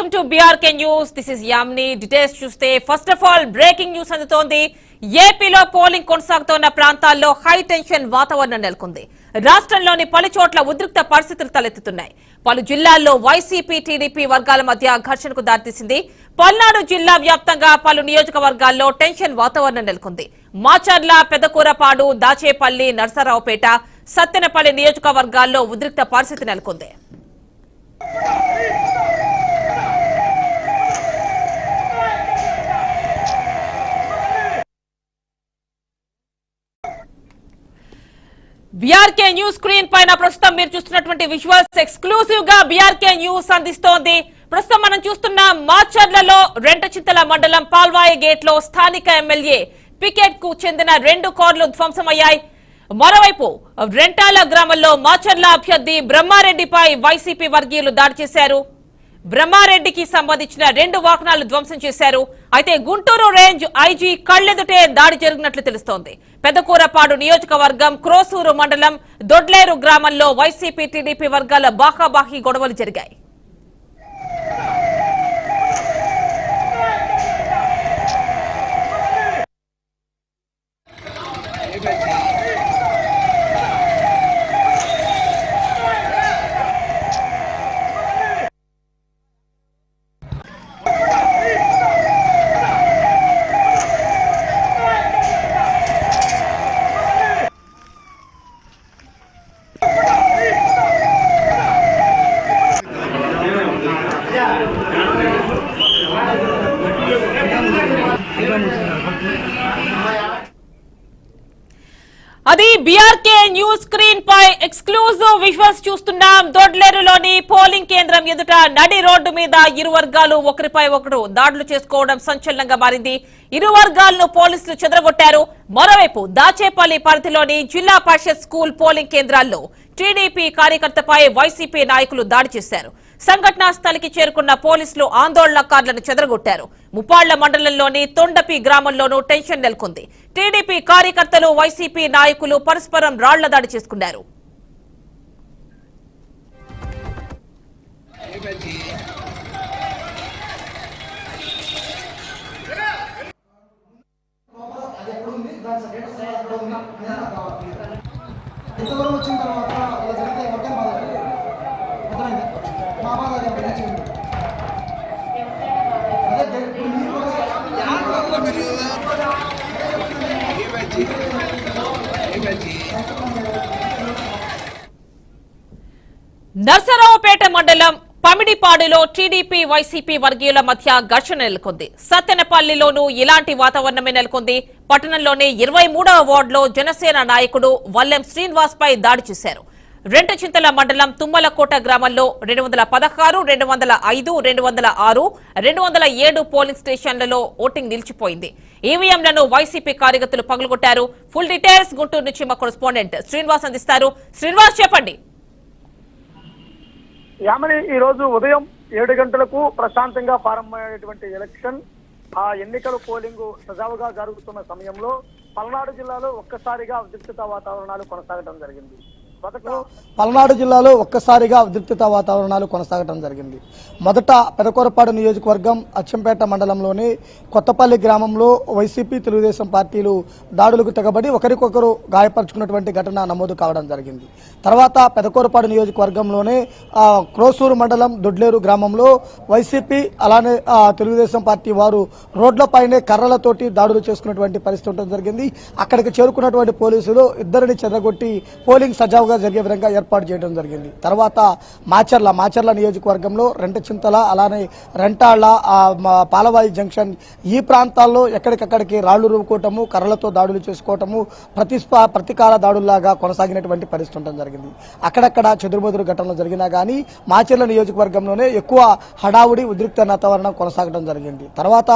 Welcome to BRK news. This is Yamini. Details చూస్తే first of all breaking news అందుతోంది. ఏపీలో polling కొనసాగుతోన్న ప్రాంతాల్లో high tension వాతావరణం నెలకొంది. రాష్ట్రంలోని పలు చోట్ల ఉద్రిక్త పరిస్థితులు తలెత్తుతున్నాయి. పలు జిల్లాల్లో వైసీపీ టీడీపీ వర్గాల మధ్య ఘర్షణకు దారితీసింది. పల్నాడు జిల్లా వ్యాప్తంగా పలు నియోజకవర్గాల్లో టెన్షన్ వాతావరణం నెలకొంది. మాచర్ల, పెదకూరపాడు, దాచేపల్లి, నర్సరావుపేట, సత్తెనపల్లి నియోజకవర్గాల్లో ఉద్రిక్త పరిస్థితి నెలకొంది. బీఆర్కే న్యూస్ స్క్రీన్ పైన ప్రస్తుతం మీరు చూస్తున్నటువంటి విజువల్స్ ఎక్స్క్లూసివ్ గా బీఆర్కే న్యూస్ అందిస్తోంది. ప్రస్తుతం మనం చూస్తున్న మాచర్లలో రెంటచింతల మండలం పాల్వాయి గేట్ లో స్థానిక ఎమ్మెల్యే పికెట్ కు చెందిన 2 కార్లు ధ్వంసమయ్యాయి. మరోవైపు రెంటాల గ్రామంలో మాచర్ల అభ్యర్థి బ్రహ్మారెడ్డిపై వైసీపీ వర్గీయులు దాడి చేశారు. బ్రహ్మారెడ్డికి సంబంధించిన 2 వాహనాలు ధ్వంసం చేశారు. అయితే గుంటూరు రేంజ్ ఐజీ కళ్లెదుటే దాడి జరిగినట్లు తెలుస్తోంది. పెదకూరపాడు నియోజకవర్గం క్రోసూరు మండలం దొడ్లేరు గ్రామంలో వైసీపీ టీడీపీ వర్గాల బాహాబాహీ గొడవలు జరిగాయి. అది బీఆర్కే న్యూస్ స్క్రీన్ పై ఎక్స్క్లూజివ్ విజువల్స్ చూస్తున్నాం. దొడ్లేరులోని పోలింగ్ కేంద్రం ఎదుట నడి రోడ్డు మీద ఇరు వర్గాలు ఒకరిపై ఒకరు దాడులు చేసుకోవడం సంచలనంగా మారింది. ఇరు వర్గాలను పోలీసులు చెదరగొట్టారు. మరోవైపు దాచేపల్లి పరిధిలోని జిల్లా పరిషత్ స్కూల్ పోలింగ్ కేంద్రాల్లో టీడీపీ కార్యకర్తపై వైసీపీ నాయకులు దాడి చేశారు. సంఘటనా స్థలికి చేరుకున్న పోలీసులు ఆందోళనకారులను చెదరగొట్టారు. ముప్పాళ్ల మండలంలోని తొండపి గ్రామంలోనూ టెన్షన్ నెలకొంది. టీడీపీ కార్యకర్తలు, వైసీపీ నాయకులు పరస్పరం రాళ్ల దాడి చేసుకున్నారు. నర్సరావుపేట మండలం పమిడిపాడులో టీడీపీ వైసీపీ వర్గీయుల మధ్య ఘర్షణ నెలకొంది. సత్తెనపల్లిలోనూ ఇలాంటి వాతావరణమే నెలకొంది. పట్టణంలోని 23వ వార్డులో జనసేన నాయకుడు వల్లెం శ్రీనివాస్ పై దాడి చేశారు. రెంటచింతల మండలం తుమ్మలకోట గ్రామంలో 216, 205, 206, 207 పోలింగ్ స్టేషన్లలో ఓటింగ్ నిలిచిపోయింది. ఈవీఎంలను వైసీపీ కార్యకర్తలు పగులగొట్టారు. ఫుల్ డీటెయిల్స్ గుంటూరు నుంచి మా కరెస్పాండెంట్ శ్రీనివాస్ అందిస్తారు. శ్రీనివాస్, చెప్పండి. యామని ఈ రోజు ఉదయం 7 గంటలకు ప్రశాంతంగా ప్రారంభమైనటువంటి ఎలక్షన్, ఆ ఎన్నికల పోలింగ్ సజావుగా జరుగుతున్న సమయంలో పల్నాడు జిల్లాలో ఒక్కసారిగా ఉద్రిక్తత వాతావరణాలు కొనసాగడం జరిగింది. పల్నాడు జిల్లాలో ఒక్కసారిగా ఉద్రిక్తత వాతావరణాలు కొనసాగడం జరిగింది. మొదట పెదకూరపాడు నియోజకవర్గం అచ్చంపేట మండలంలోని కొత్తపల్లి గ్రామంలో వైసీపీ తెలుగుదేశం పార్టీలు దాడులకు తెగబడి ఒకరికొకరు గాయపరుచుకున్నటువంటి ఘటన నమోదు కావడం జరిగింది. తర్వాత పెదకూరపాడు నియోజకవర్గంలోనే క్రోసూరు మండలం దొడ్లేరు గ్రామంలో వైసీపీ అలానే తెలుగుదేశం పార్టీ వారు రోడ్లపైనే కర్రలతోటి దాడులు చేసుకున్నటువంటి పరిస్థితి ఉండడం జరిగింది. అక్కడికి చేరుకున్నటువంటి పోలీసులు ఇద్దరిని చెదరగొట్టి పోలింగ్ సజావుగా జరిగే విధంగా ఏర్పాటు చేయడం జరిగింది. తర్వాత మాచర్ల నియోజకవర్గంలో రెంటచింతల అలానే రెంటాళ్ల, పాలవాయి జంక్షన్ ఈ ప్రాంతాల్లో ఎక్కడికక్కడికి రాళ్లు రువ్వుకోవటము, కర్రలతో దాడులు చేసుకోవటము ప్రతీకార దాడుల్లాగా కొనసాగినటువంటి పరిస్థితి ఉండడం జరిగింది. అక్కడక్కడ చెదురుబెదురు ఘటనలు జరిగినా గానీ మాచర్ల నియోజకవర్గంలోనే ఎక్కువ హడావుడి ఉద్రిక్త వాతావరణం కొనసాగడం జరిగింది. తర్వాత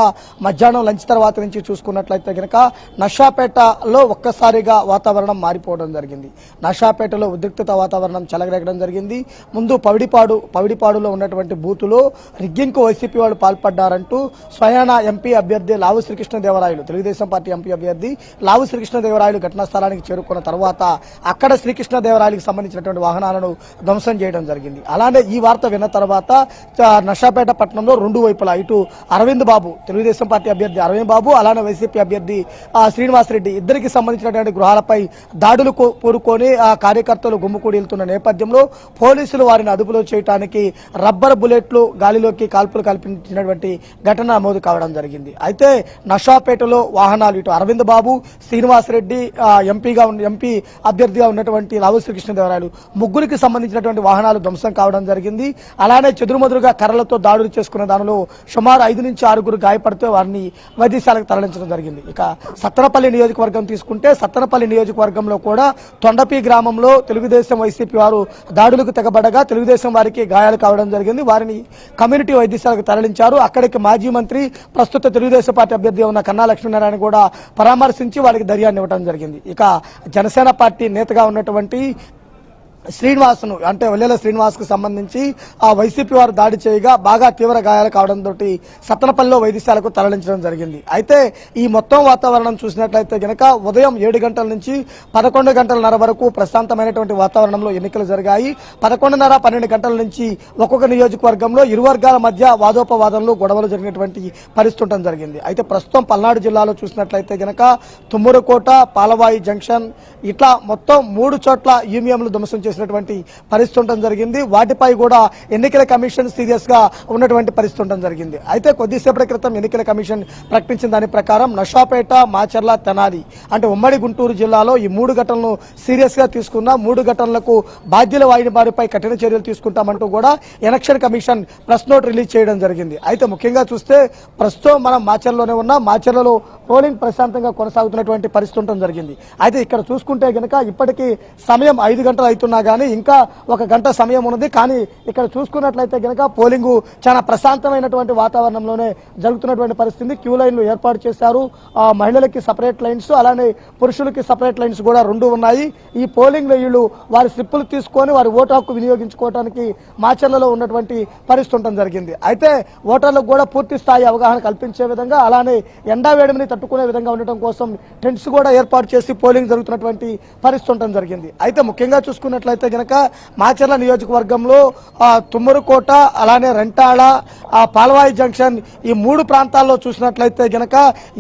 మధ్యాహ్నం లంచ్ తర్వాత నుంచి చూసుకున్నట్లయితే కనుక నర్సాపేటలో ఒక్కసారిగా వాతావరణం మారిపోవడం జరిగింది. నర్సాపేటలో గ్రామంలో ఉద్రిక్తత వాతావరణం చెలగరేగడం జరిగింది. ముందు పవిడిపాడులో ఉన్నటువంటి బూతులో రిగ్గింగ్కు వైసీపీ వాళ్ళు పాల్పడ్డారంటూ స్వయాన ఎంపీ అభ్యర్థి లావు శ్రీకృష్ణదేవరాయలు, తెలుగుదేశం పార్టీ ఎంపీ అభ్యర్థి లావు శ్రీకృష్ణదేవరాయలు ఘటనా స్థలానికి చేరుకున్న తర్వాత అక్కడ శ్రీకృష్ణదేవరాయలకు సంబంధించినటువంటి వాహనాలను ధ్వంసం చేయడం జరిగింది. అలానే ఈ వార్త విన్న తర్వాత నర్సాపేట పట్టణంలో రెండు వైపులా ఇటు అరవింద్ బాబు, తెలుగుదేశం పార్టీ అభ్యర్థి అరవింద్ బాబు, అలానే వైసీపీ అభ్యర్థి శ్రీనివాసరెడ్డి ఇద్దరికి సంబంధించినటువంటి గృహాలపై దాడులు పూనుకొని ఆ కార్యకర్తలు గుమ్ముకూడి వెళ్తున్న నేపథ్యంలో పోలీసులు వారిని అదుపులో చేయడానికి రబ్బర్ బుల్లెట్లు గాలిలోకి కాల్పులు కల్పించినటువంటి ఘటన నమోదు కావడం జరిగింది. అయితే నర్సాపేటలో వాహనాలు ఇటు అరవింద్ బాబు, శ్రీనివాసరెడ్డి, ఎంపీ అభ్యర్థిగా ఉన్నటువంటి లావు శ్రీకృష్ణదేవరాయలు ముగ్గురికి సంబంధించినటువంటి వాహనాలు ధ్వంసం కావడం జరిగింది. అలానే చెదురుమదురుగా కర్రలతో దాడులు చేసుకున్న దానిలో సుమారు 5 నుంచి 6 గాయపడితే వారిని వైద్యశాలకు తరలించడం జరిగింది. ఇక సత్తెనపల్లి నియోజకవర్గం తీసుకుంటే సత్తెనపల్లి నియోజకవర్గంలో కూడా తొండపి గ్రామంలో తెలుగుదేశం వైసీపీ వారు దాడులకు తెగబడగా తెలుగుదేశం వారికి గాయాలు కావడం జరిగింది. వారిని కమ్యూనిటీ వైద్యశాలకు తరలించారు. అక్కడికి మాజీ మంత్రి, ప్రస్తుత తెలుగుదేశం పార్టీ అభ్యర్థి ఉన్న కన్నా లక్ష్మీనారాయణ కూడా పరామర్శించి వారికి ధైర్యాన్ని ఇవ్వడం జరిగింది. ఇక జనసేన పార్టీ నేతగా ఉన్నటువంటి శ్రీనివాస్ను అంటే వెల్లెల శ్రీనివాస్ కు సంబంధించి ఆ వైసీపీ వారు దాడి చేయగా బాగా తీవ్ర గాయాలు కావడంతో సత్తెనపల్లిలో వైద్యశాలకు తరలించడం జరిగింది. అయితే ఈ మొత్తం వాతావరణం చూసినట్లయితే గనక ఉదయం 7 గంటల నుంచి 11 గంటలన్నర వరకు ప్రశాంతమైనటువంటి వాతావరణంలో ఎన్నికలు జరిగాయి. 11:30, 12 గంటల నుంచి ఒక్కొక్క నియోజకవర్గంలో ఇరు వర్గాల మధ్య వాదోపవాదనలు, గొడవలు జరిగినటువంటి పరిస్థితి ఉండడం జరిగింది. అయితే ప్రస్తుతం పల్నాడు జిల్లాలో చూసినట్లయితే గనక తుమ్మూరుకోట, పాలవాయి జంక్షన్ ఇట్లా మొత్తం 3 చోట్ల ఈవీఎంలు ధ్వంసం చేసినటువంటి పరిస్థితి ఉండడం జరిగింది. వాటిపై కూడా ఎన్నికల కమిషన్ సీరియస్ గా ఉన్నటువంటి పరిస్థితి ఉండడం జరిగింది. అయితే కొద్దిసేపటి క్రితం ఎన్నికల కమిషన్ ప్రకటించిన దాని ప్రకారం నర్సాపేట, మాచర్ల, తెనాలి అంటే ఉమ్మడి గుంటూరు జిల్లాలో ఈ 3 ఘటనలను సీరియస్ గా తీసుకున్న 3 ఘటనలకు బాధ్యుల వారిపై కఠిన చర్యలు తీసుకుంటామంటూ కూడా election commission press note release చేయడం జరిగింది. అయితే ముఖ్యంగా చూస్తే ప్రస్తుతం మనం మాచర్లలోనే ఉన్నాం. మాచర్లలో పోలింగ్ ప్రశాంతంగా కొనసాగుతున్నటువంటి పరిస్థితి ఉండడం జరిగింది. అయితే ఇక్కడ చూసుకుంటే గనక ఇప్పటికీ సమయం 5 గంటలు అవుతున్నా కానీ ఇంకా 1 గంట సమయం ఉన్నది. కానీ ఇక్కడ చూసుకున్నట్లయితే గనక పోలింగ్ చాలా ప్రశాంతమైనటువంటి వాతావరణంలోనే జరుగుతున్నటువంటి పరిస్థితి. క్యూ లైన్లు ఏర్పాటు చేశారు. మహిళలకి సపరేట్ లైన్స్, అలానే పురుషులకి సపరేట్ లైన్స్ కూడా 2 ఉన్నాయి. ఈ పోలింగ్ లో వీళ్ళు వారి స్లిప్పులు తీసుకొని వారి ఓటు హక్కు వినియోగించుకోవడానికి మాచర్లలో ఉన్నటువంటి పరిస్థితి ఉండడం జరిగింది. అయితే ఓటర్లకు కూడా పూర్తి స్థాయి అవగాహన కల్పించే విధంగా, అలానే ఎండా వేడిని తట్టుకునే విధంగా ఉండటం కోసం టెంట్స్ కూడా ఏర్పాటు చేసి పోలింగ్ జరుగుతున్నటువంటి పరిస్థితి ఉండడం జరిగింది. అయితే ముఖ్యంగా చూసుకున్నట్లయితే గనక మాచర్ల నియోజకవర్గంలో తుమ్మరుకోట, అలానే రెంటాళ, పాల్వాయి జంక్షన్ ఈ 3 ప్రాంతాల్లో చూసినట్లయితే గనక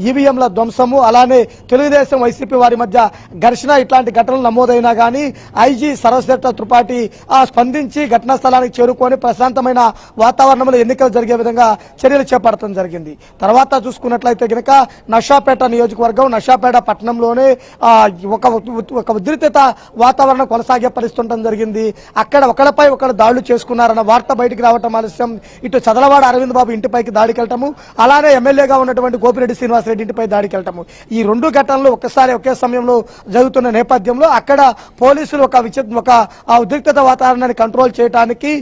ఈవీఎంల ధ్వంసము, అలానే తెలుగుదేశం వైసీపీ వారి మధ్య ఘర్షణ ఇట్లాంటి ఘటనలు నమోదైనా కానీ ఐజీ సరస్వత త్రిపాఠి స్పందించి ఘటనా స్థలానికి చేరుకొని ప్రశాంతమైన వాతావరణంలో ఎన్నికలు జరిగే విధంగా చర్యలు చేపట్టడం జరిగింది. తర్వాత చూసుకున్నట్లయితే గనక నర్సాపేట నియోజకవర్గం, నర్సాపేట పట్టణంలోనే ఒక ఉద్రిక్తత వాతావరణం కొనసాగే పరిస్థితి ఉండడం జరిగింది. అక్కడ ఒకరిపై ఒకరు దాడులు చేసుకున్నారన్న వార్త బయటికి రావటం ఆలస్యం. ఇటు చదలవాడ అరవింద్ బాబు ఇంటిపైకి దాడికి వెళ్ళటము, అలానే ఎమ్మెల్యేగా ఉన్నటువంటి గోపిరెడ్డి శ్రీనివాసరెడ్డి ఇంటిపై దాడికి వెళ్ళటము, ఈ 2 ఘటనలు ఒకే సమయంలో జరుగుతున్న నేపథ్యంలో అక్కడ పోలీసులు ఒక ఉద్రిక్తత వాతావరణాన్ని కంట్రోల్ చేయడానికి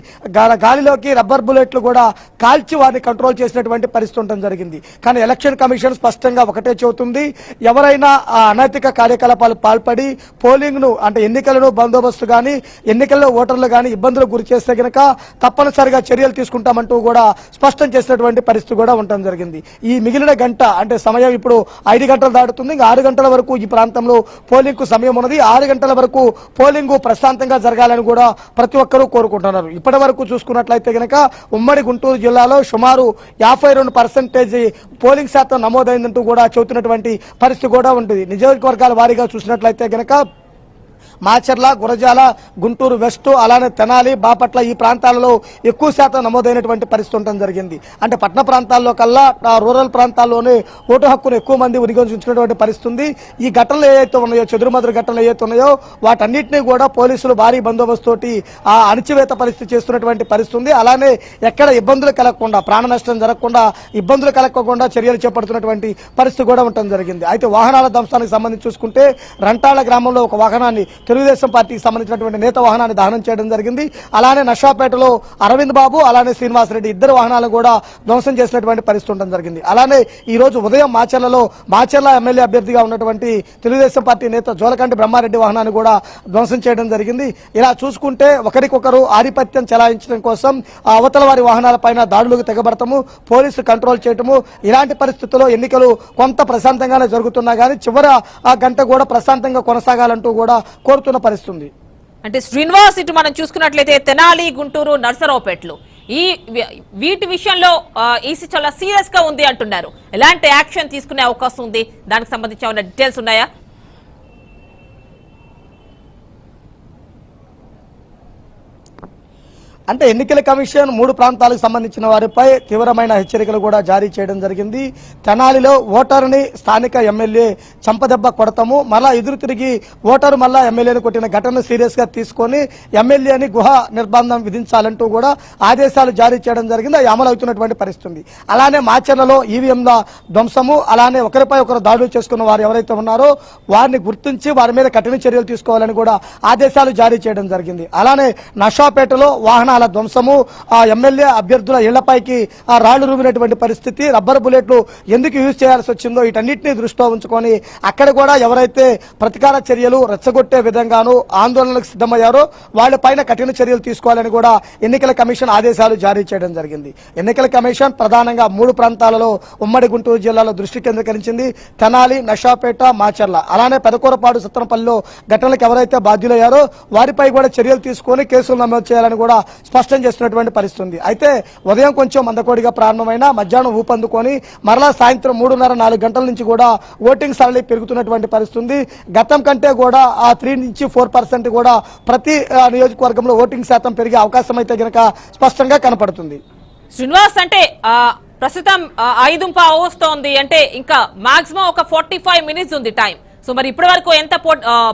గాలిలోకి రబ్బర్ బుల్లెట్లు కూడా కాల్చి వారిని కంట్రోల్ చేసినటువంటి పరిస్థితి ఉండడం జరిగింది. కానీ ఎలక్షన్ కమిషన్ స్పష్టంగా ఒకటే చెబుతుంది, ఎవరైనా అనైతిక కార్యకలాపాలు పాల్పడి పోలింగ్ ను అంటే ఎన్నికలను బందోబస్తు గాని ఎన్నికల్లో ఓటర్లు గాని ఇబ్బందులకు గురి చేస్తే గనక తప్పనిసరిగా చర్యలు తీసుకుంటామంటూ కూడా స్పష్టం చేసినటువంటి పరిస్థితి కూడా ఉండడం జరిగింది. ఈ మిగిలిన గంట అంటే సమయం ఇప్పుడు 5 గంటలు దాటుతుంది. ఇంకా 6 గంటల వరకు ఈ ప్రాంతంలో పోలింగ్ కు సమయం ఉన్నది. 6 గంటల వరకు పోలింగ్ ప్రశాంతంగా జరగాలని కూడా ప్రతి ఒక్కరూ కోరుకుంటున్నారు. ఇప్పటి వరకు చూసుకున్నట్లయితే గనక ఉమ్మడి గుంటూరు జిల్లాలో సుమారు 52% పోలింగ్ శాతం నమోదైందంటూ కూడా చెబుతున్నటువంటి పరిస్థితి కూడా ఉంటుంది. నియోజకవర్గాల వారీగా చూసినట్లయితే గనక మాచర్ల, గురజాల, గుంటూరు వెస్ట్, అలానే తెనాలి, బాపట్ల ఈ ప్రాంతాలలో ఎక్కువ శాతం నమోదైనటువంటి పరిస్థితి ఉండడం జరిగింది. అంటే పట్టణ ప్రాంతాల్లో కల్లా రూరల్ ప్రాంతాల్లోనే ఓటు హక్కును ఎక్కువ మంది వినియోగించుకున్నటువంటి పరిస్థితి ఉంది. ఈ ఘటనలు ఏవైతే ఉన్నాయో, చెదురుమదురు ఘటనలు ఏవైతే ఉన్నాయో వాటన్నిటినీ కూడా పోలీసులు భారీ బందోబస్తుతోటి అణచివేత పరిస్థితి చేస్తున్నటువంటి పరిస్థితి ఉంది. అలానే ఎక్కడ ఇబ్బందులు కలగకుండా, ప్రాణ నష్టం జరగకుండా, ఇబ్బందులు కలగకుండా చర్యలు చేపడుతున్నటువంటి పరిస్థితి కూడా ఉండడం జరిగింది. అయితే వాహనాల ధ్వంసానికి సంబంధించి చూసుకుంటే రంటాళ గ్రామంలో ఒక వాహనాన్ని తెలుగుదేశం పార్టీకి సంబంధించినటువంటి నేత వాహనాన్ని దహనం చేయడం జరిగింది. అలానే నషాపేటలో అరవింద్ బాబు అలానే శ్రీనివాసరెడ్డి ఇద్దరు వాహనాలను కూడా ధ్వంసం చేసినటువంటి పరిస్థితి ఉండడం జరిగింది. అలానే ఈ రోజు ఉదయం మాచర్ల ఎమ్మెల్యే అభ్యర్థిగా ఉన్నటువంటి తెలుగుదేశం పార్టీ నేత జోలకంటి బ్రహ్మారెడ్డి వాహనాన్ని కూడా ధ్వంసం చేయడం జరిగింది. ఇలా చూసుకుంటే ఒకరికొకరు ఆధిపత్యం చెలాయించడం కోసం అవతల వారి వాహనాలపైన దాడులకు తెగబడటము, పోలీసు కంట్రోల్ చేయటము, ఇలాంటి పరిస్థితుల్లో ఎన్నికలు కొంత ప్రశాంతంగానే జరుగుతున్నా కానీ చివరి గంట కూడా ప్రశాంతంగా కొనసాగాలంటూ కూడా కోరుతున్న పరిస్థితి. అంటే శ్రీనివాస్, ఇటు మనం చూసుకున్నట్లయితే తెనాలి, గుంటూరు, నర్సరావుపేటలు వీటి విషయంలో ఈసీ చాలా సీరియస్ గా ఉంది అంటున్నారు. ఎలాంటి యాక్షన్ తీసుకునే అవకాశం ఉంది? దానికి సంబంధించి ఏమైనా డీటెయిల్స్ ఉన్నాయా? అంటే ఎన్నికల కమిషన్ 3 ప్రాంతాలకు సంబంధించిన వారిపై తీవ్రమైన హెచ్చరికలు కూడా జారీ చేయడం జరిగింది. తెనాలిలో ఓటరుని స్థానిక ఎమ్మెల్యే చంపదెబ్బ కొడతాము, మళ్ళా ఎదురు తిరిగి ఓటరు మళ్ళా ఎమ్మెల్యేని కొట్టిన ఘటనను సీరియస్ గా తీసుకొని ఎమ్మెల్యేని గుహ నిర్బంధం విధించాలంటూ కూడా ఆదేశాలు జారీ చేయడం జరిగింది. అవి అమలు అవుతున్నటువంటి పరిస్థితి. అలానే మాచర్లలో ఈవీఎంల ధ్వంసము, అలానే ఒకరిపై ఒకరు దాడులు చేసుకున్న వారు ఎవరైతే ఉన్నారో వారిని గుర్తించి వారి మీద కఠిన చర్యలు తీసుకోవాలని కూడా ఆదేశాలు జారీ చేయడం జరిగింది. అలానే నషాపేటలో వాహనాల ధ్వంసము, ఎమ్మెల్యే అభ్యర్థుల ఇళ్లపైకి రాళ్లు రుమినటువంటి పరిస్థితి, రబ్బర్ బుల్లెట్లు ఎందుకు యూజ్ చేయాల్సి వచ్చిందో వీటన్నిటిని దృష్టిలో ఉంచుకొని అక్కడ కూడా ఎవరైతే ప్రతీకార చర్యలు రెచ్చగొట్టే విధంగాను ఆందోళనలకు సిద్ధమయ్యారో వాళ్ళపైన కఠిన చర్యలు తీసుకోవాలని కూడా ఎన్నికల కమిషన్ ఆదేశాలు జారీ చేయడం జరిగింది. ఎన్నికల కమిషన్ ప్రధానంగా 3 ప్రాంతాలలో ఉమ్మడి గుంటూరు జిల్లాలో దృష్టి కేంద్రీకరించింది. తెనాలి, నషాపేట, మాచర్ల, అలానే పెదకూరపాడు, సత్తనపల్లిలో ఘటనలకు ఎవరైతే బాధ్యులయ్యారో వారిపై కూడా చర్యలు తీసుకొని కేసులు నమోదు చేయాలని కూడా స్పష్టం చేస్తున్నటువంటి పరిస్థితి ఉంది. అయితే ఉదయం కొంచెం మందకోడిగా ప్రారంభమైన మధ్యాహ్నం ఊపందుకొని మరలా సాయంత్రం 3:30-4 గంటల నుంచి కూడా ఓటింగ్ సరళి పెరుగుతున్నటువంటి పరిస్థితి. గతం కంటే కూడా 3 నుంచి 4% కూడా ప్రతి నియోజకవర్గంలో ఓటింగ్ శాతం పెరిగే అవకాశం అయితే గనక స్పష్టంగా కనపడుతుంది. శ్రీనివాస్, అంటే ప్రస్తుతం 5:15 వస్తోంది, అంటే ఇంకా మాక్సిమం ఒక 45 మినిట్స్ ఉంది టైం. సో మరి ఇప్పటి వరకు ఎంత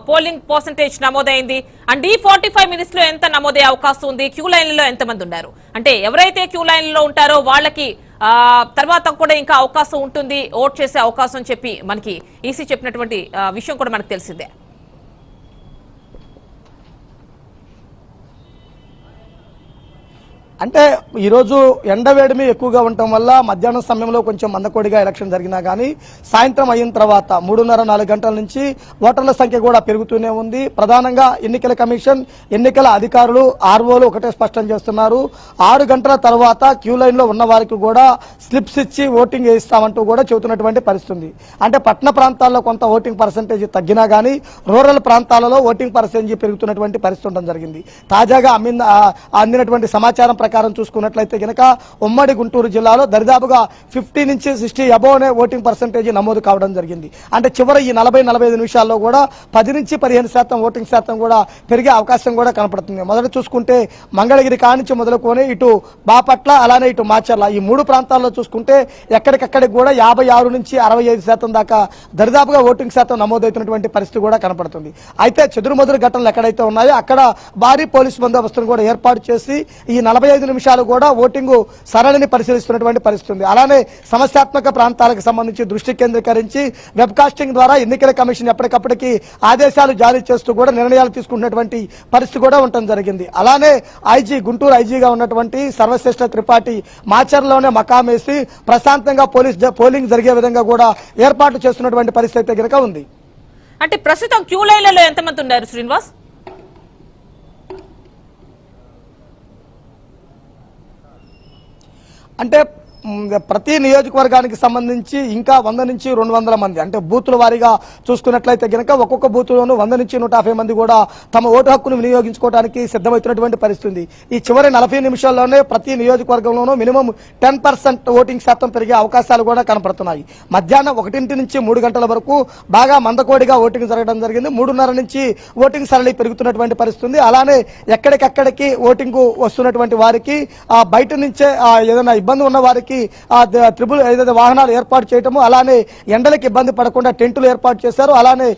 పోలింగ్ పర్సంటేజ్ నమోదైంది అండ్ ఈ 45 మినిట్స్ లో ఎంత నమోదయ్యే అవకాశం ఉంది? క్యూ లైన్లలో ఎంతమంది ఉన్నారు? అంటే ఎవరైతే క్యూ లైన్లో ఉంటారో వాళ్ళకి తర్వాత కూడా ఇంకా అవకాశం ఉంటుంది ఓట్ చేసే అవకాశం చెప్పి మనకి ఈసీ చెప్పినటువంటి విషయం కూడా మనకు తెలిసిందే. అంటే ఈరోజు ఎండవేడిమి ఎక్కువగా ఉండటం వల్ల మధ్యాహ్నం సమయంలో కొంచెం మందకోడిగా ఎలక్షన్ జరిగినా కానీ సాయంత్రం అయిన తర్వాత 3:30-4 గంటల నుంచి ఓటర్ల సంఖ్య కూడా పెరుగుతూనే ఉంది. ప్రధానంగా ఎన్నికల కమిషన్, ఎన్నికల అధికారులు, ఆర్ఓలు ఒకటే స్పష్టం చేస్తున్నారు, 6 గంటల తర్వాత క్యూ లైన్ లో ఉన్న వారికి కూడా స్లిప్స్ ఇచ్చి ఓటింగ్ వేయిస్తామంటూ కూడా చెబుతున్నటువంటి పరిస్థితి. అంటే పట్టణ ప్రాంతాల్లో కొంత ఓటింగ్ పర్సంటేజ్ తగ్గినా కానీ రూరల్ ప్రాంతాలలో ఓటింగ్ పర్సంటేజ్ పెరుగుతున్నటువంటి పరిస్థితి ఉండడం జరిగింది. తాజాగా అందినటువంటి సమాచారం ప్రకారం చూసుకున్నట్లయితే గనక ఉమ్మడి గుంటూరు జిల్లాలో దరిదాపుగా 50 నుంచి 60 అబోవ్నే ఓటింగ్ పర్సంటేజ్ నమోదు కావడం జరిగింది. అంటే చివరి ఈ 40-45 నిమిషాల్లో కూడా 10 నుంచి 15% ఓటింగ్ శాతం కూడా పెరిగే అవకాశం కూడా కనపడుతుంది. మొదట చూసుకుంటే మంగళగిరి కానించి మొదలుకొని ఇటు బాపట్ల, అలానే ఇటు మాచర్ల, ఈ 3 ప్రాంతాల్లో చూసుకుంటే ఎక్కడికక్కడికి కూడా 56 నుంచి 65% దాకా దరిదాపుగా ఓటింగ్ శాతం నమోదవుతున్నటువంటి పరిస్థితి కూడా కనపడుతుంది. అయితే చెదురుమదురు ఘటనలు ఎక్కడైతే ఉన్నాయో అక్కడ భారీ పోలీసు బందోబస్తును కూడా ఏర్పాటు చేసి ఈ 45 నిమిషాలు కూడా ఓటింగ్ సరళిని పరిశీలిస్తున్నటువంటి పరిస్థితి ఉంది. అలానే సమస్యాత్మక ప్రాంతాలకు సంబంధించి దృష్టి కేంద్రీకరించి వెబ్ కాస్టింగ్ ద్వారా ఎన్నికల కమిషన్ ఎప్పటికప్పటికి ఆదేశాలు జారీ చేస్తూ కూడా నిర్ణయాలు తీసుకుంటున్నటువంటి పరిస్థితి కూడా ఉండటం జరిగింది. అలానే గుంటూరు ఐజీగా ఉన్నటువంటి సర్వశ్రేష్ఠ త్రిపాఠి మాచర్లోనే మకామేసి ప్రశాంతంగా పోలింగ్ జరిగే విధంగా కూడా ఏర్పాట్లు చేస్తున్నటువంటి పరిస్థితి అయితే కనుక ఉంది. అంటే ప్రస్తుతం క్యూ లైన్లలో ఎంతమంది ఉన్నారు శ్రీనివాస్? అంటే ప్రతి నియోజకవర్గానికి సంబంధించి ఇంకా 100 నుంచి 200 మంది, అంటే బూతుల వారీగా చూసుకున్నట్లయితే గనక ఒక్కొక్క బూత్లోనూ 100 నుంచి 150 మంది కూడా తమ ఓటు హక్కును వినియోగించుకోవడానికి సిద్ధమవుతున్నటువంటి పరిస్థితి. ఈ చివరి 40 నిమిషాల్లోనే ప్రతి నియోజకవర్గంలోనూ మినిమం 10% ఓటింగ్ శాతం పెరిగే అవకాశాలు కూడా కనపడుతున్నాయి. మధ్యాహ్నం 1 నుంచి 3 గంటల వరకు బాగా మందకోడిగా ఓటింగ్ జరగడం జరిగింది. 3:30 నుంచి ఓటింగ్ సరళి పెరుగుతున్నటువంటి పరిస్థితి. అలానే ఎక్కడికక్కడికి ఓటింగ్ వస్తున్నటువంటి వారికి బయట నుంచే ఏదైనా ఇబ్బంది ఉన్న వారికి వారికి ఏదైతే వాహనాలు ఏర్పాటు చేయటము, అలానే ఎండలకు ఇబ్బంది పడకుండా టెంటులు ఏర్పాటు చేశారు. అలానే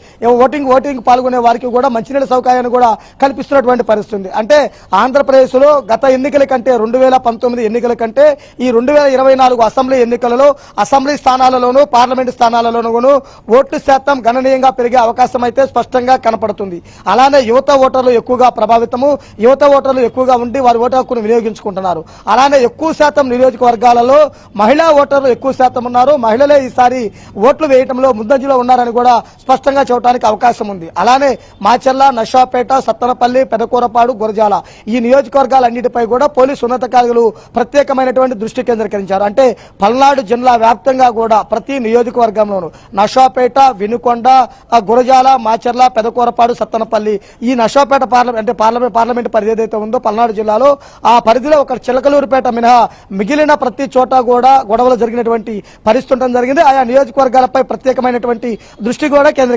ఓటింగ్ పాల్గొనే వారికి కూడా మంచినీళ్ళ సౌకర్యాన్ని కూడా కల్పిస్తున్నటువంటి పరిస్థితి. అంటే ఆంధ్రప్రదేశ్ లో గత ఎన్నికల కంటే 2019 ఎన్నికల కంటే ఈ 2024 అసెంబ్లీ ఎన్నికలలో అసెంబ్లీ స్థానాలలోనూ పార్లమెంటు స్థానాలలోనూ ఓట్ల శాతం గణనీయంగా పెరిగే అవకాశం అయితే స్పష్టంగా కనపడుతుంది. అలానే యువత ఓటర్లు ఎక్కువగా ప్రభావితము, యువత ఓటర్లు ఎక్కువగా ఉండి వారి ఓటు హక్కును వినియోగించుకుంటున్నారు. అలానే ఎక్కువ శాతం నియోజకవర్గాలలో మహిళా ఓటర్లు ఎక్కువ శాతం ఉన్నారు. మహిళలే ఈసారి ఓట్లు వేయటంలో ముందంజలో ఉన్నారని కూడా స్పష్టంగా చూడటానికి అవకాశం ఉంది. అలానే మాచర్ల, నర్సాపేట, సత్తెనపల్లి, పెదకూరపాడు, గురజాల ఈ నియోజకవర్గాలన్నిటిపై కూడా పోలీసు ఉన్నతాధికారులు ప్రత్యేకమైనటువంటి దృష్టి కేంద్రీకరించారు. అంటే పల్నాడు జిల్లా వ్యాప్తంగా కూడా ప్రతి నియోజకవర్గంలోనూ నర్సాపేట, వినుకొండ, గురజాల, మాచర్ల, పెదకూరపాడు, సత్తెనపల్లి ఈ నర్సాపేట పార్లమెంట్ పరిధి ఏదైతే ఉందో పల్నాడు జిల్లాలో ఆ పరిధిలో ఒక చిలకలూరుపేట మినహా మిగిలిన ప్రతి చోట కూడా గొడవలు జరిగినటువంటి పరిస్థితి ఉండడం జరిగింది. ఆయా నియోజకవర్గాలపై ప్రత్యేకమైనటువంటి దృష్టి కూడా కేంద్రీకరించారు.